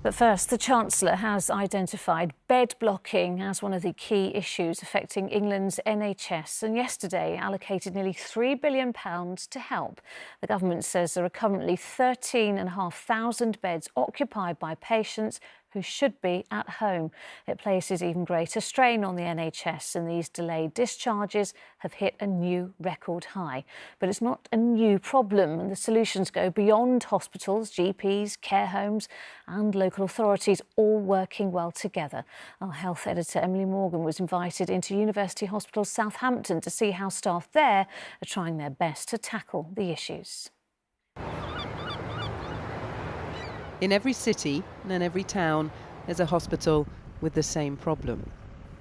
But first, the Chancellor has identified bed blocking as one of the key issues affecting England's NHS and yesterday allocated nearly £3 billion to help. The government says there are currently 13,500 beds occupied by patients who should be at home. It places even greater strain on the NHS, and these delayed discharges have hit a new record high. But it's not a new problem, and the solutions go beyond hospitals, GPs, care homes and local authorities all working well together. Our health editor Emily Morgan was invited into University Hospital Southampton to see how staff there are trying their best to tackle the issues. In every city and every town, there's a hospital with the same problem.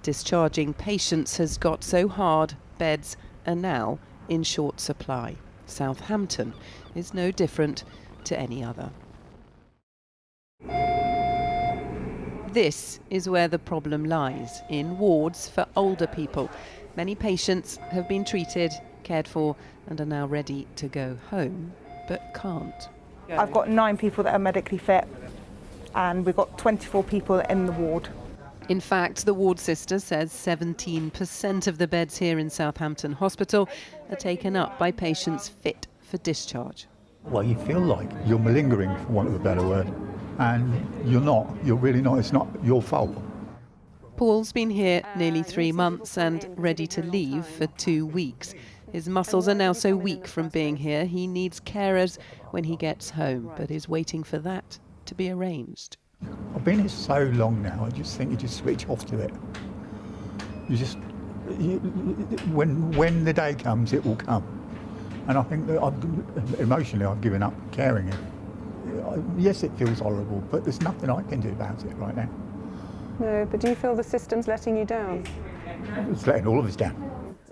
Discharging patients has got so hard, beds are now in short supply. Southampton is no different to any other. This is where the problem lies, in wards for older people. Many patients have been treated, cared for, and are now ready to go home, but can't. I've got 9 people that are medically fit, and we've got 24 people in the ward. In fact, the ward sister says 17% of the beds here in Southampton Hospital are taken up by patients fit for discharge. Well, you feel like you're malingering, for want of a better word, and you're not. You're really not. It's not your fault. Paul's been here nearly 3 months and ready to leave for 2 weeks. His muscles are now so weak from being here, he needs carers when he gets home, but is waiting for that to be arranged. I've been here so long now, I just think you just switch off to it. When the day comes, it will come. And I think that emotionally I've given up caring it. Yes, it feels horrible, but there's nothing I can do about it right now. No, but do you feel the system's letting you down? It's letting all of us down.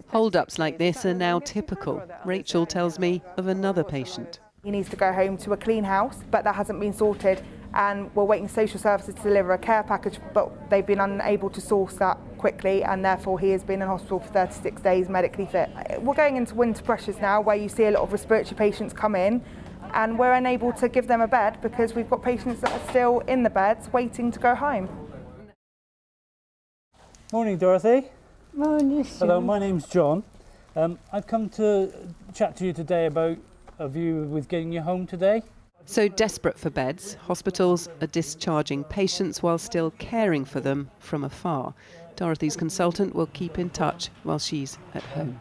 Hold-ups like this are now typical. Rachel tells me of another patient. He needs to go home to a clean house, but that hasn't been sorted, and we're waiting social services to deliver a care package, but they've been unable to source that quickly, and therefore he has been in hospital for 36 days medically fit. We're going into winter pressures now, where you see a lot of respiratory patients come in, and we're unable to give them a bed because we've got patients that are still in the beds waiting to go home. Morning, Dorothy. Morning, hello, my name's John. I've come to chat to you today about a view with getting you home today. So desperate for beds, hospitals are discharging patients while still caring for them from afar. Dorothy's consultant will keep in touch while she's at home.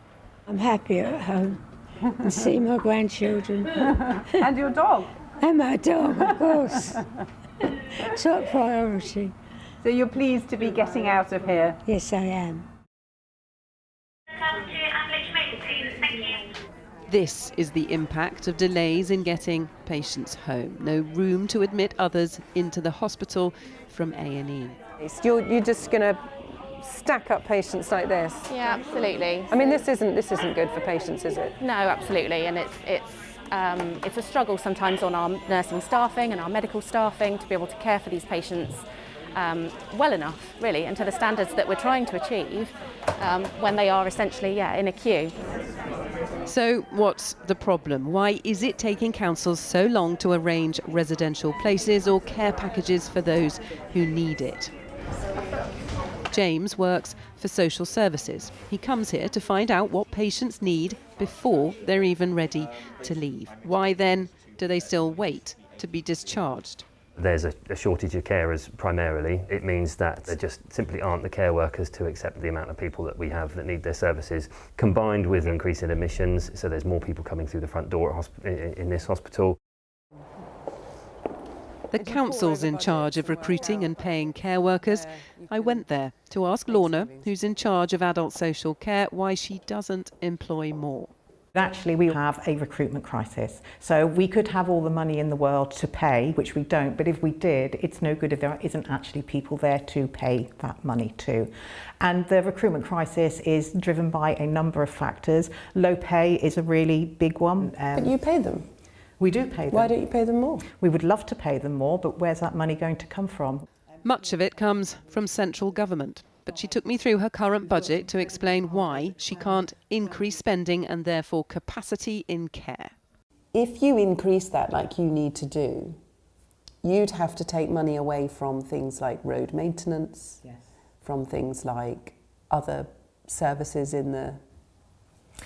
I'm happy at home and see my grandchildren. And your dog? And my dog, of course. Top priority. So you're pleased to be getting out of here? Yes, I am. This is the impact of delays in getting patients home. No room to admit others into the hospital from A&E. You're just going to stack up patients like this? Yeah, absolutely. I mean, this isn't good for patients, is it? No, absolutely, and it's a struggle sometimes on our nursing staffing and our medical staffing to be able to care for these patients well enough, really, and to the standards that we're trying to achieve when they are essentially, in a queue. So what's the problem? Why is it taking councils so long to arrange residential places or care packages for those who need it? James works for social services. He comes here to find out what patients need before they're even ready to leave. Why then do they still wait to be discharged? There's a shortage of carers primarily. It means that there just simply aren't the care workers to accept the amount of people that we have that need their services, combined with an increase in admissions, so there's more people coming through the front door in this hospital. The council's in charge of recruiting and paying care workers. I went there to ask Lorna, who's in charge of adult social care, why she doesn't employ more. Actually, we have a recruitment crisis. So we could have all the money in the world to pay, which we don't, but if we did, it's no good if there isn't actually people there to pay that money to. And the recruitment crisis is driven by a number of factors. Low pay is a really big one. But you pay them? We do pay them. Why don't you pay them more? We would love to pay them more, but where's that money going to come from? Much of it comes from central government. But she took me through her current budget to explain why she can't increase spending and therefore capacity in care. If you increase that like you need to do, you'd have to take money away from things like road maintenance, from things like other services in the...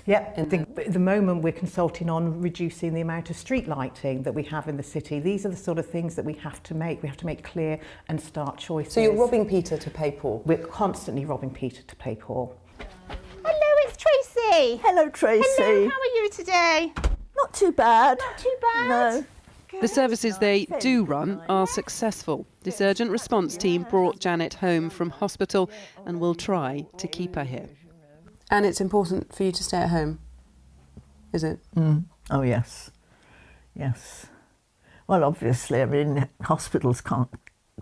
Yeah, at the moment we're consulting on reducing the amount of street lighting that we have in the city. These are the sort of things that we have to make. We have to make clear and start choices. So you're robbing Peter to pay Paul? We're constantly robbing Peter to pay Paul. Hello, it's Tracy. Hello, Tracy. Hello, how are you today? Not too bad. Not too bad? No. The services they do run are successful. This urgent response team brought Janet home from hospital and will try to keep her here. And it's important for you to stay at home, is it? Oh, yes. Yes. Well, obviously, I mean, hospitals can't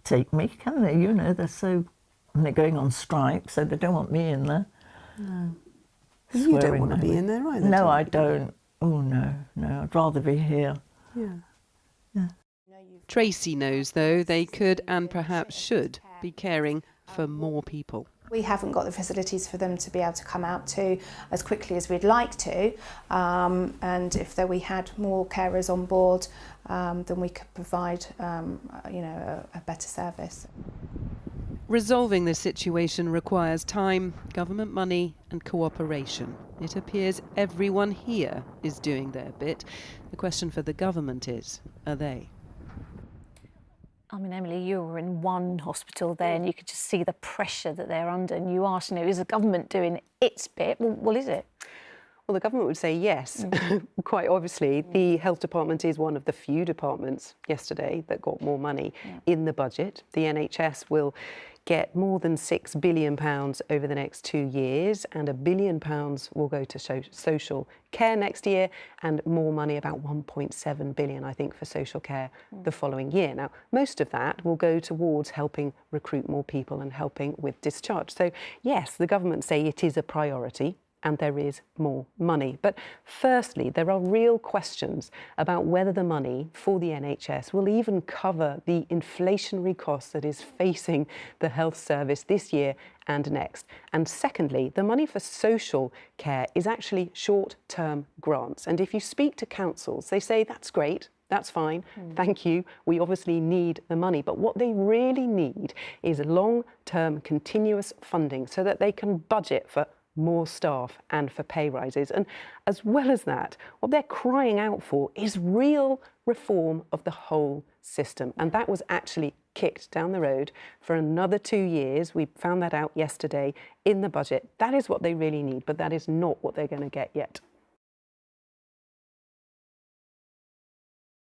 take me, can they? You know, they're going on strike, so they don't want me in there. No. You don't want to be in there either. No, I don't. Oh, no, no. I'd rather be here. Yeah. Tracy knows, though, they could and perhaps should be caring for more people. We haven't got the facilities for them to be able to come out to as quickly as we'd like to, and if we had more carers on board, then we could provide a better service. Resolving this situation requires time, government money and cooperation. It appears everyone here is doing their bit. The question for the government is, are they? I mean, Emily, you were in one hospital there and you could just see the pressure that they're under, and you asked, is the government doing its bit? Well, is it? Well, the government would say yes. Quite obviously, the health department is one of the few departments yesterday that got more money in the budget. The NHS will get more than £6 billion over the next 2 years, and £1 billion will go to social care next year, and more money, about 1.7 billion, I think, for social care the following year. Now, most of that will go towards helping recruit more people and helping with discharge. So, yes, the government say it is a priority, and there is more money. But firstly, there are real questions about whether the money for the NHS will even cover the inflationary costs that is facing the health service this year and next. And secondly, the money for social care is actually short-term grants. And if you speak to councils, they say, that's great, that's fine, thank you, we obviously need the money. But what they really need is long-term continuous funding so that they can budget for more staff and for pay rises. And as well as that, what they're crying out for is real reform of the whole system. And that was actually kicked down the road for another 2 years. We found that out yesterday in the budget. That is what they really need, but that is not what they're going to get yet.